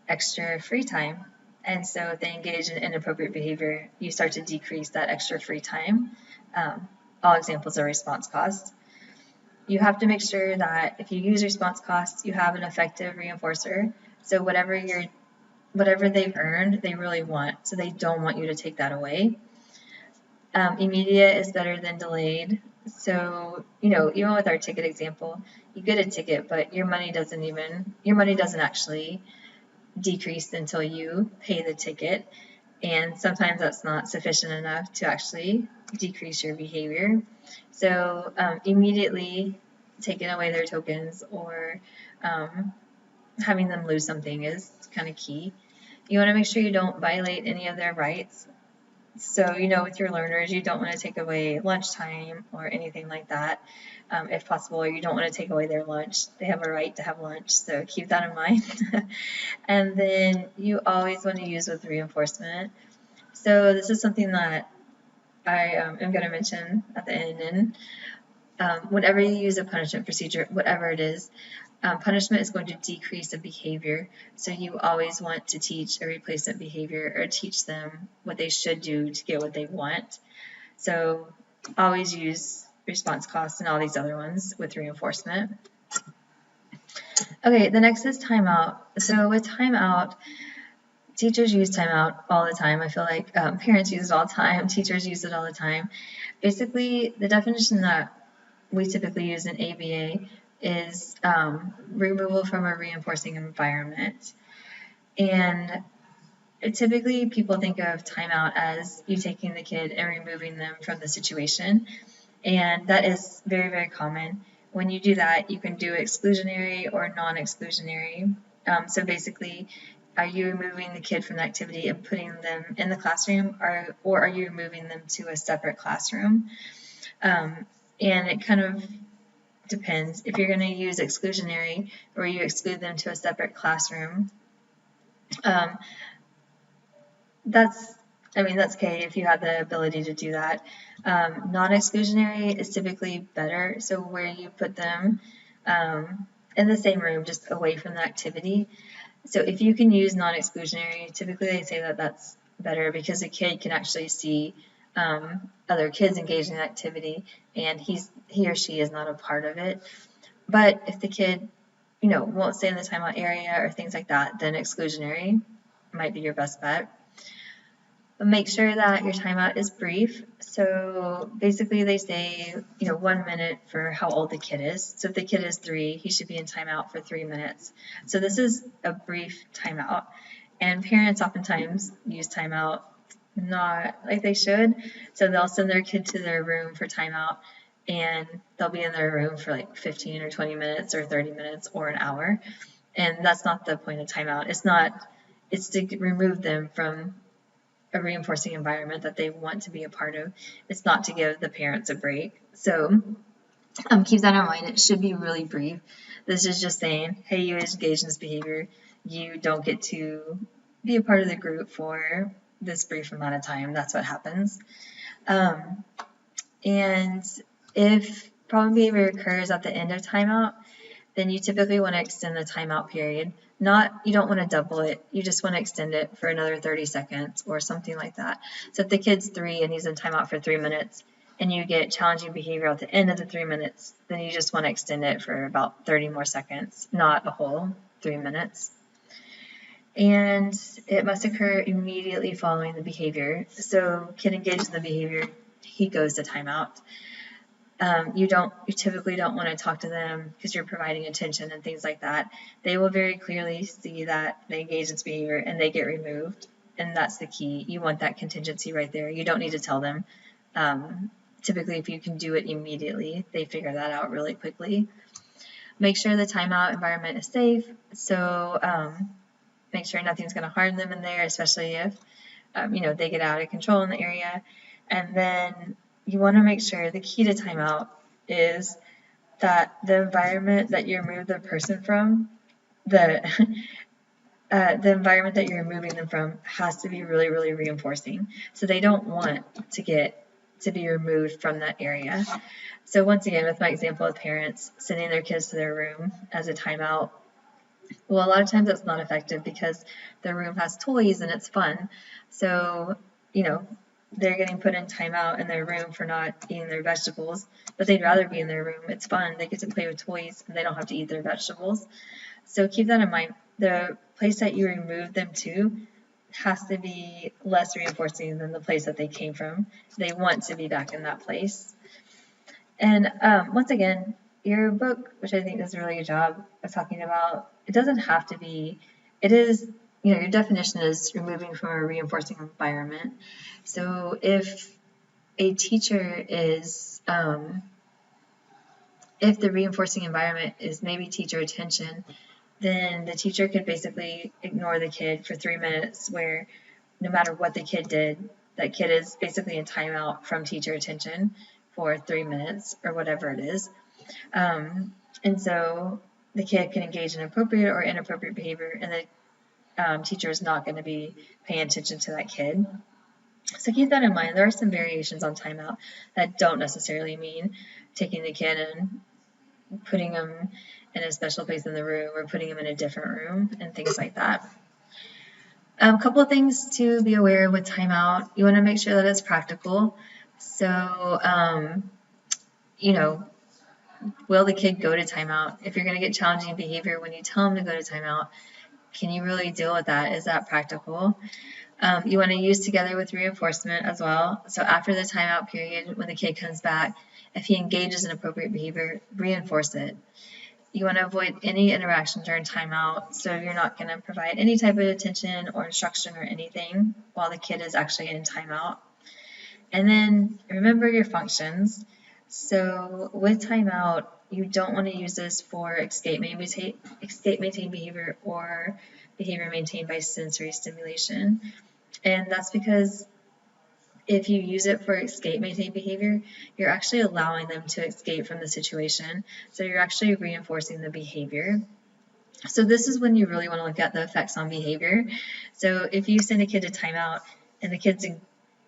extra free time, and so if they engage in inappropriate behavior, you start to decrease that extra free time. All examples are response costs. You have to make sure that if you use response costs, you have an effective reinforcer. So whatever they've earned, they really want. So they don't want you to take that away. Immediate is better than delayed. So, even with our ticket example, you get a ticket, but your money doesn't actually decrease until you pay the ticket. And sometimes that's not sufficient enough to actually decrease your behavior. So immediately taking away their tokens or having them lose something is kind of key. You want to make sure you don't violate any of their rights. So, with your learners, you don't want to take away lunchtime or anything like that, if possible, or you don't want to take away their lunch. They have a right to have lunch, so keep that in mind. And then you always want to use with reinforcement. So this is something that I am going to mention at the end. And whenever you use a punishment procedure, whatever it is, punishment is going to decrease a behavior. So you always want to teach a replacement behavior or teach them what they should do to get what they want. So always use response costs and all these other ones with reinforcement. Okay, the next is timeout. So with timeout, teachers use timeout all the time. I feel like parents use it all the time. Teachers use it all the time. Basically, the definition that we typically use in ABA is removal from a reinforcing environment. And typically people think of timeout as you taking the kid and removing them from the situation, and that is very, very common. When you do that, you can do exclusionary or non-exclusionary. So basically, are you removing the kid from the activity and putting them in the classroom, or are you moving them to a separate classroom? And it kind of depends. If you're going to use exclusionary, or you exclude them to a separate classroom, that's okay if you have the ability to do that. Non-exclusionary is typically better, so where you put them in the same room, just away from the activity. So if you can use non-exclusionary, typically they say that that's better because a kid can actually see other kids engaged in the activity, and he or she is not a part of it. But if the kid, won't stay in the timeout area or things like that, then exclusionary might be your best bet. But make sure that your timeout is brief. So basically they say, 1 minute for how old the kid is. So if the kid is 3, he should be in timeout for 3 minutes. So this is a brief timeout. And parents oftentimes use timeout not like they should. So they'll send their kid to their room for timeout, and they'll be in their room for like 15 or 20 minutes or 30 minutes or an hour. And that's not the point of timeout. It's to remove them from a reinforcing environment that they want to be a part of. It's not to give the parents a break. So keep that in mind. It should be really brief. This is just saying, hey, you engage in this behavior. You don't get to be a part of the group for this brief amount of time. That's what happens. And if problem behavior occurs at the end of timeout, then you typically want to extend the timeout period. You don't want to double it. You just want to extend it for another 30 seconds or something like that. So if the kid's 3 and he's in timeout for 3 minutes and you get challenging behavior at the end of the 3 minutes, then you just want to extend it for about 30 more seconds, not a whole 3 minutes. And it must occur immediately following the behavior. So kid engages in the behavior, he goes to timeout. You typically don't want to talk to them because you're providing attention and things like that. They will very clearly see that they engage in this behavior and they get removed, and that's the key. You want that contingency right there. You don't need to tell them. Typically, if you can do it immediately, they figure that out really quickly. Make sure the timeout environment is safe. So make sure nothing's going to harm them in there, especially if they get out of control in the area. And then you want to make sure the key to timeout is that the environment that you remove the person from, the environment that you're removing them from has to be really, really reinforcing. So they don't want to be removed from that area. So once again, with my example of parents sending their kids to their room as a timeout, well, a lot of times that's not effective because their room has toys and it's fun. So, they're getting put in timeout in their room for not eating their vegetables, but they'd rather be in their room. It's fun. They get to play with toys and they don't have to eat their vegetables. So keep that in mind. The place that you remove them to has to be less reinforcing than the place that they came from. They want to be back in that place. And once again, your book, which I think does a really good job of talking about, it doesn't have to be, it is, your definition is removing from a reinforcing environment. So if a teacher is, if the reinforcing environment is maybe teacher attention, then the teacher could basically ignore the kid for 3 minutes, where no matter what the kid did, that kid is basically in timeout from teacher attention for 3 minutes or whatever it is. And so the kid can engage in appropriate or inappropriate behavior, and the teacher is not going to be paying attention to that kid. So keep that in mind. There are some variations on timeout that don't necessarily mean taking the kid and putting them in a special place in the room or putting them in a different room and things like that. A couple of things to be aware of with timeout. You want to make sure that it's practical. So, will the kid go to timeout? If you're going to get challenging behavior when you tell them to go to timeout, can you really deal with that? Is that practical? You want to use together with reinforcement as well. So after the timeout period, when the kid comes back, if he engages in appropriate behavior, reinforce it. You want to avoid any interaction during timeout, so you're not going to provide any type of attention or instruction or anything while the kid is actually in timeout. And then remember your functions. So with timeout, you don't want to use this for escape maintain behavior or behavior maintained by sensory stimulation. And that's because if you use it for escape maintained behavior, you're actually allowing them to escape from the situation. So you're actually reinforcing the behavior. So this is when you really want to look at the effects on behavior. So if you send a kid to timeout and the kid's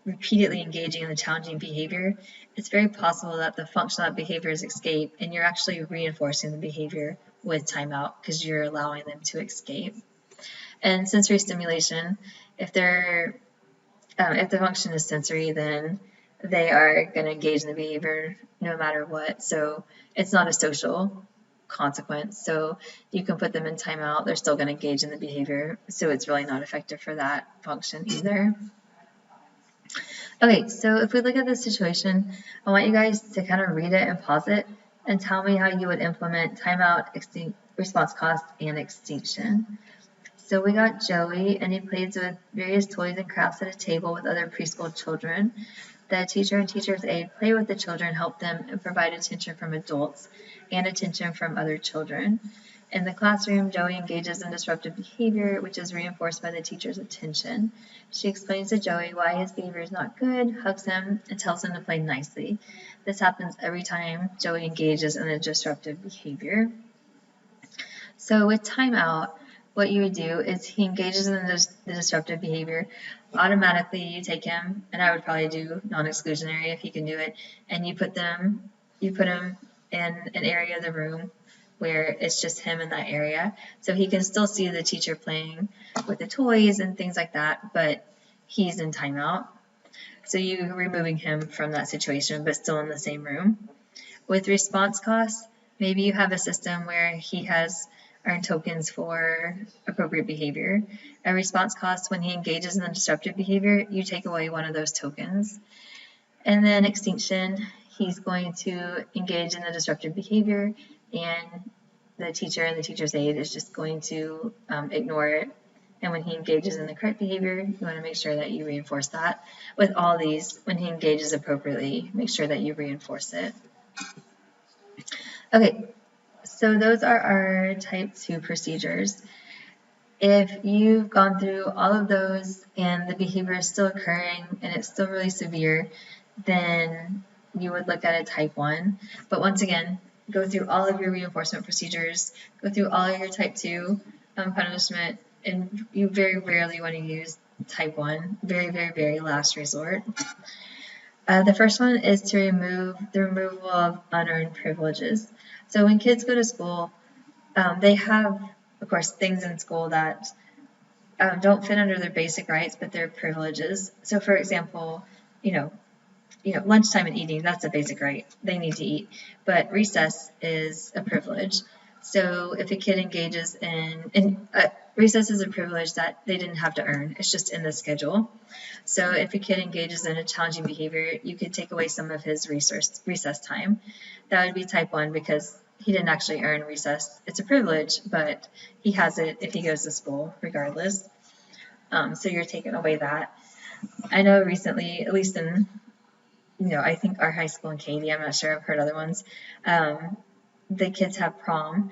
repeatedly engaging in the challenging behavior, it's very possible that the function of that behavior is escape, and you're actually reinforcing the behavior with timeout because you're allowing them to escape. And sensory stimulation, if the function is sensory, then they are going to engage in the behavior no matter what. So it's not a social consequence. So you can put them in timeout, they're still going to engage in the behavior. So it's really not effective for that function either. Okay, so if we look at this situation, I want you guys to kind of read it and pause it and tell me how you would implement timeout, response cost, and extinction. So we got Joey, and he plays with various toys and crafts at a table with other preschool children. The teacher and teacher's aide play with the children, help them, and provide attention from adults and attention from other children. In the classroom, Joey engages in disruptive behavior, which is reinforced by the teacher's attention. She explains to Joey why his behavior is not good, hugs him, and tells him to play nicely. This happens every time Joey engages in a disruptive behavior. So with timeout, what you would do is he engages in the disruptive behavior. Automatically, you take him, and I would probably do non-exclusionary if he can do it, and you put him in an area of the room where it's just him in that area. So he can still see the teacher playing with the toys and things like that, but he's in timeout. So you're removing him from that situation, but still in the same room. With response costs, maybe you have a system where he has earned tokens for appropriate behavior. A response cost, when he engages in the disruptive behavior, you take away one of those tokens. And then extinction, he's going to engage in the disruptive behavior, and the teacher and the teacher's aide is just going to ignore it. And when he engages in the correct behavior, you want to make sure that you reinforce that. With all these, when he engages appropriately, make sure that you reinforce it. Okay, so those are our type 2 procedures. If you've gone through all of those and the behavior is still occurring and it's still really severe, then you would look at a type 1. But once again, go through all of your reinforcement procedures, go through all of your type 2 punishment, and you very rarely want to use type 1, very, very, very last resort. The first one is to remove the removal of unearned privileges. So when kids go to school, they have, of course, things in school that don't fit under their basic rights, but they're privileges. So for example, lunchtime and eating, that's a basic right. They need to eat. But recess is a privilege. So if a kid engages in recess is a privilege that they didn't have to earn. It's just in the schedule. So if a kid engages in a challenging behavior, you could take away some of his recess time. That would be type 1 because he didn't actually earn recess. It's a privilege, but he has it if he goes to school regardless. So you're taking away that. I know recently, at least in I think our high school in Katy, I'm not sure, I've heard other ones, the kids have prom,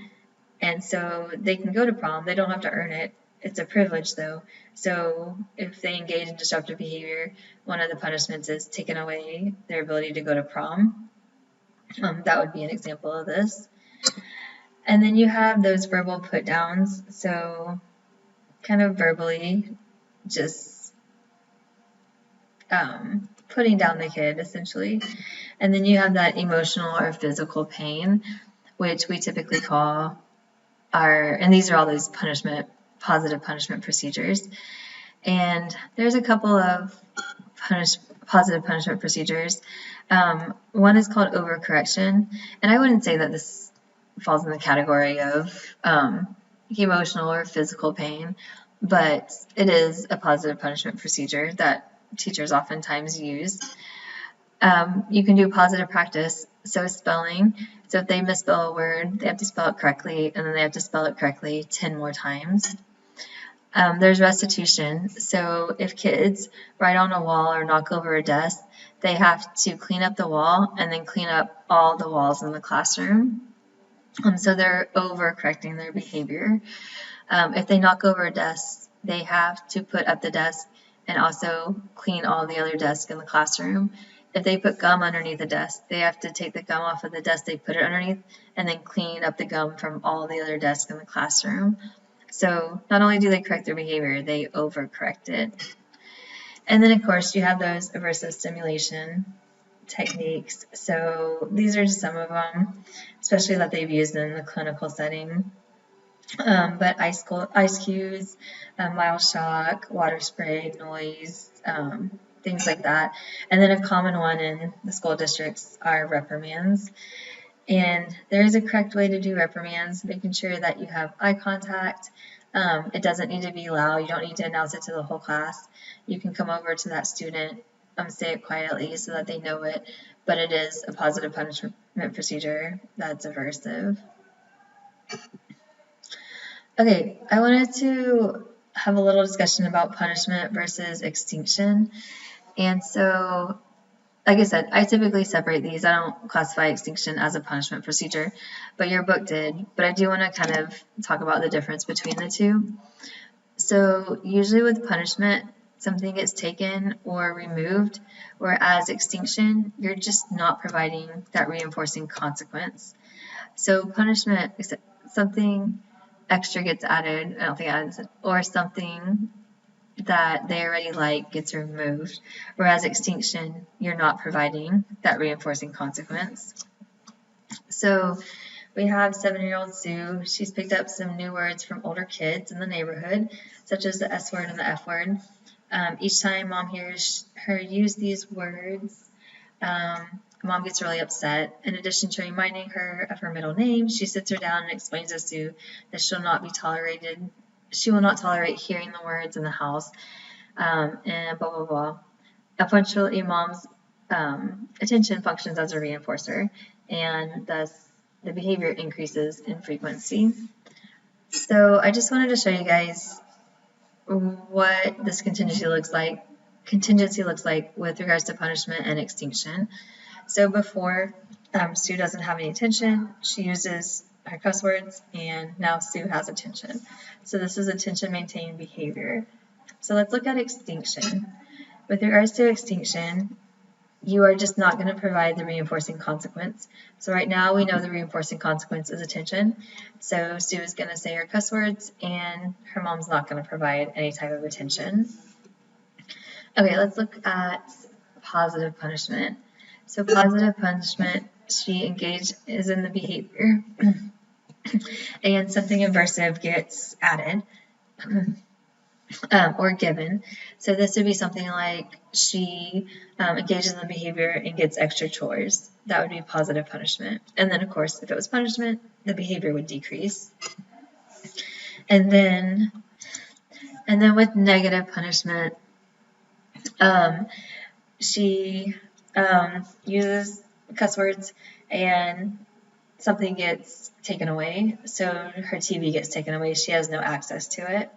and so they can go to prom. They don't have to earn it. It's a privilege, though. So if they engage in disruptive behavior, one of the punishments is taking away their ability to go to prom. That would be an example of this. And then you have those verbal put-downs, so kind of verbally just putting down the kid, essentially. And then you have that emotional or physical pain, which we typically call and these are all those positive punishment procedures. And there's a couple of positive punishment procedures. One is called overcorrection, and I wouldn't say that this falls in the category of emotional or physical pain, but it is a positive punishment procedure that teachers oftentimes use. You can do positive practice. So spelling, so if they misspell a word, they have to spell it correctly, and then they have to spell it correctly 10 more times. There's restitution. So if kids write on a wall or knock over a desk, they have to clean up the wall and then clean up all the walls in the classroom. So they're overcorrecting their behavior. If they knock over a desk, they have to put up the desk and also clean all the other desks in the classroom. If they put gum underneath the desk, they have to take the gum off of the desk they put it underneath and then clean up the gum from all the other desks in the classroom. So not only do they correct their behavior, they overcorrect it. And then, of course, you have those aversive stimulation techniques. So these are just some of them, especially that they've used in the clinical setting. But ice cubes, mild shock, water spray, noise, things like that. And then a common one in the school districts are reprimands. And there is a correct way to do reprimands, making sure that you have eye contact. It doesn't need to be loud. You don't need to announce it to the whole class. You can come over to that student, say it quietly so that they know it, but it is a positive punishment procedure that's aversive. Okay, I wanted to have a little discussion about punishment versus extinction. And so, like I said, I typically separate these. I don't classify extinction as a punishment procedure, but your book did. But I do want to kind of talk about the difference between the two. So usually with punishment, something gets taken or removed, whereas extinction, you're just not providing that reinforcing consequence. So punishment, something extra gets added, I don't think adds, or something that they already like gets removed, whereas extinction, you're not providing that reinforcing consequence. So we have 7-year-old Sue. She's picked up some new words from older kids in the neighborhood, such as the S word and the F word. Each time Mom hears her use these words, Mom gets really upset. In addition to reminding her of her middle name, she sits her down and explains to Sue that she will not tolerate hearing the words in the house, and blah, blah, blah. Eventually, Mom's attention functions as a reinforcer, and thus the behavior increases in frequency. So I just wanted to show you guys what this contingency looks like with regards to punishment and extinction. So before, Sue doesn't have any attention. She uses her cuss words, and now Sue has attention. So this is attention maintained behavior. So let's look at extinction. With regards to extinction, you are just not going to provide the reinforcing consequence. So right now we know the reinforcing consequence is attention. So Sue is going to say her cuss words, and her mom's not going to provide any type of attention. Okay, let's look at positive punishment. So positive punishment, she is in the behavior, and something aversive gets added or given. So this would be something like she engages in the behavior and gets extra chores. That would be positive punishment. And then, of course, if it was punishment, the behavior would decrease. And then with negative punishment, she uses cuss words and something gets taken away. So her TV gets taken away. She has no access to it.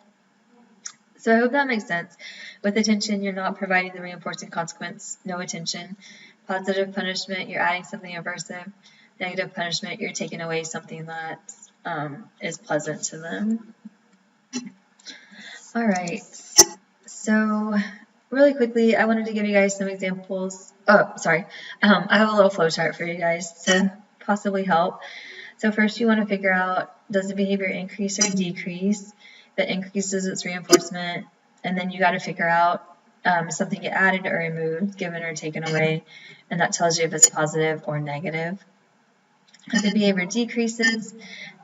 So I hope that makes sense. With attention, you're not providing the reinforcing consequence, no attention. Positive punishment, you're adding something aversive. Negative punishment, you're taking away something that is pleasant to them. All right. So really quickly, I wanted to give you guys some examples. Oh, sorry. I have a little flow chart for you guys to possibly help. So first you want to figure out, does the behavior increase or decrease? If it increases, its reinforcement. And then you got to figure out if something get added or removed, given or taken away. And that tells you if it's positive or negative. If the behavior decreases,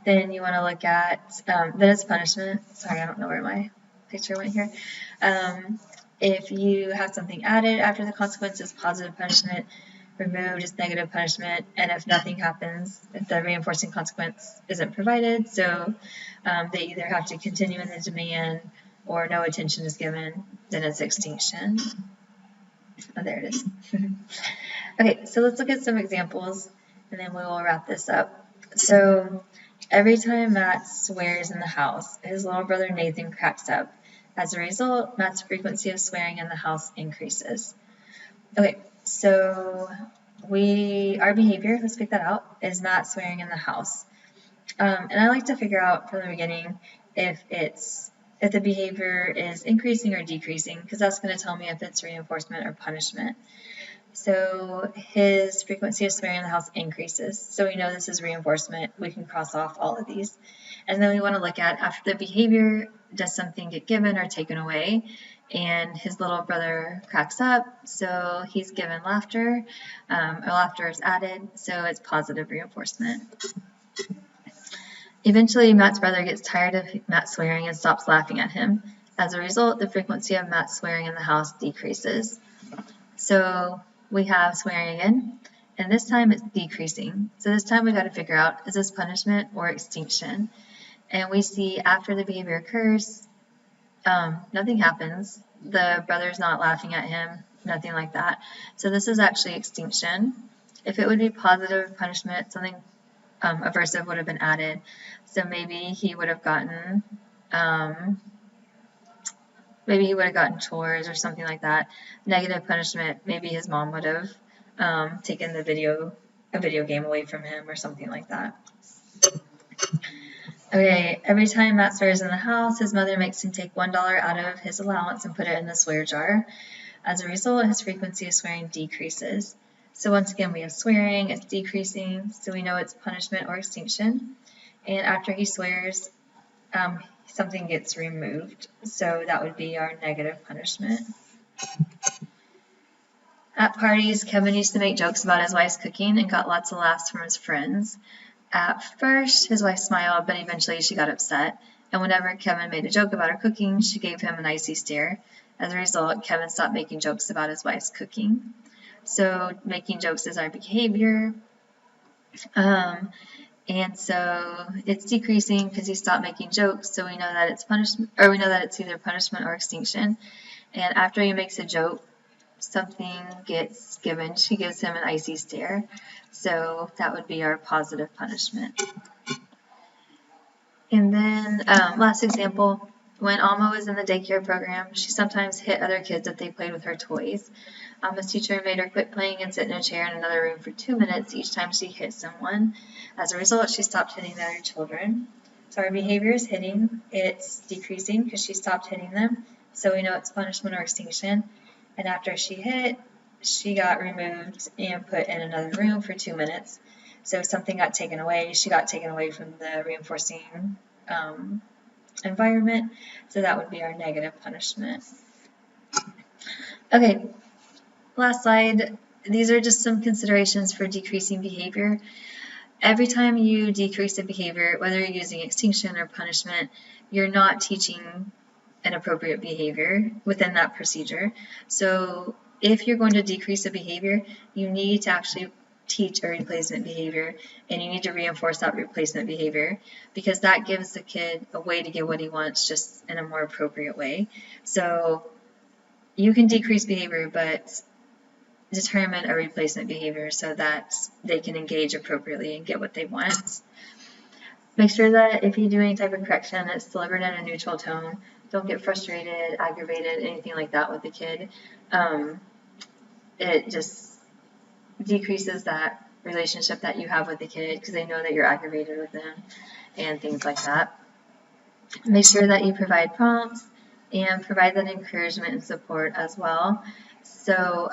then you want to look at, then it's punishment. Sorry, I don't know where my picture went here. If you have something added after the consequence is positive punishment, removed is negative punishment, and if nothing happens, if the reinforcing consequence isn't provided, so they either have to continue in the demand or no attention is given, then it's extinction. Oh, there it is. Okay, so let's look at some examples. and then we will wrap this up. So every time Matt swears in the house, his little brother Nathan cracks up. As a result, Matt's frequency of swearing in the house increases. Okay, so our behavior, let's pick that out, is Matt swearing in the house. And I like to figure out from the beginning if the behavior is increasing or decreasing, because that's going to tell me if it's reinforcement or punishment. So his frequency of swearing in the house increases. So we know this is reinforcement. We can cross off all of these. And then we want to look at after the behavior, does something get given or taken away? And his little brother cracks up, so he's given laughter, or laughter is added, so it's positive reinforcement. Eventually, Matt's brother gets tired of Matt swearing and stops laughing at him. As a result, the frequency of Matt swearing in the house decreases. So we have swearing again, and this time it's decreasing. So this time we got to figure out, is this punishment or extinction? And we see after the behavior occurs, nothing happens. The brother's not laughing at him, nothing like that. So this is actually extinction. If it would be positive punishment, something aversive would have been added. So maybe he would have gotten chores or something like that. Negative punishment, maybe his mom would have taken a video game away from him or something like that. Okay, every time Matt swears in the house, his mother makes him take $1 out of his allowance and put it in the swear jar. As a result, his frequency of swearing decreases. So once again, we have swearing, it's decreasing, so we know it's punishment or extinction. And after he swears, something gets removed, so that would be our negative punishment. At parties, Kevin used to make jokes about his wife's cooking and got lots of laughs from his friends. At first, his wife smiled, but eventually she got upset, and whenever Kevin made a joke about her cooking, she gave him an icy stare. As a result, Kevin stopped making jokes about his wife's cooking. So making jokes is our behavior, and so it's decreasing because he stopped making jokes, so we know that it's punishment, or we know that it's either punishment or extinction. And after he makes a joke, something gets given. She gives him an icy stare. So that would be our positive punishment. And then last example, when Alma was in the daycare program, she sometimes hit other kids if they played with her toys. Alma's teacher made her quit playing and sit in a chair in another room for 2 minutes each time she hit someone. As a result, she stopped hitting the other children. So our behavior is hitting. It's decreasing because she stopped hitting them. So we know it's punishment or extinction. And after she hit, she got removed and put in another room for 2 minutes. So something got taken away. She got taken away from the reinforcing environment. So that would be our negative punishment. Okay, last slide. These are just some considerations for decreasing behavior. Every time you decrease a behavior, whether you're using extinction or punishment, you're not teaching an appropriate behavior within that procedure. So if you're going to decrease a behavior, you need to actually teach a replacement behavior, and you need to reinforce that replacement behavior because that gives the kid a way to get what he wants just in a more appropriate way. So you can decrease behavior, but determine a replacement behavior so that they can engage appropriately and get what they want. Make sure that if you do any type of correction, it's delivered in a neutral tone. Don't get frustrated, aggravated, anything like that with the kid. It just decreases that relationship that you have with the kid because they know that you're aggravated with them and things like that. Make sure that you provide prompts and provide that encouragement and support as well. So,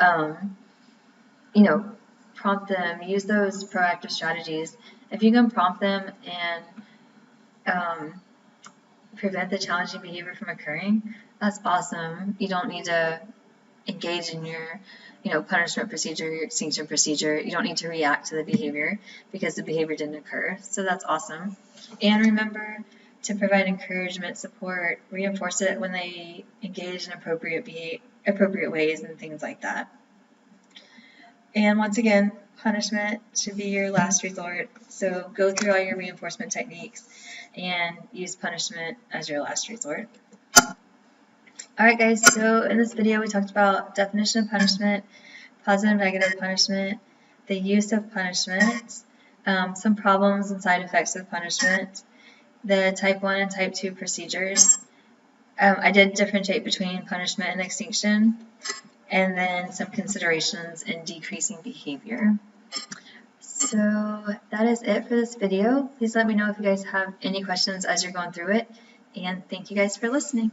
prompt them, use those proactive strategies. If you can prompt them and prevent the challenging behavior from occurring, that's awesome. You don't need to engage in your punishment procedure, your extinction procedure. You don't need to react to the behavior because the behavior didn't occur. So that's awesome. And remember to provide encouragement, support, reinforce it when they engage in appropriate ways and things like that. And once again, punishment should be your last resort. So go through all your reinforcement techniques and use punishment as your last resort. Alright guys, so in this video we talked about definition of punishment, positive and negative punishment, the use of punishment, some problems and side effects of punishment, the type 1 and type 2 procedures. I did differentiate between punishment and extinction, and then some considerations in decreasing behavior. So that is it for this video. Please let me know if you guys have any questions as you're going through it, and thank you guys for listening.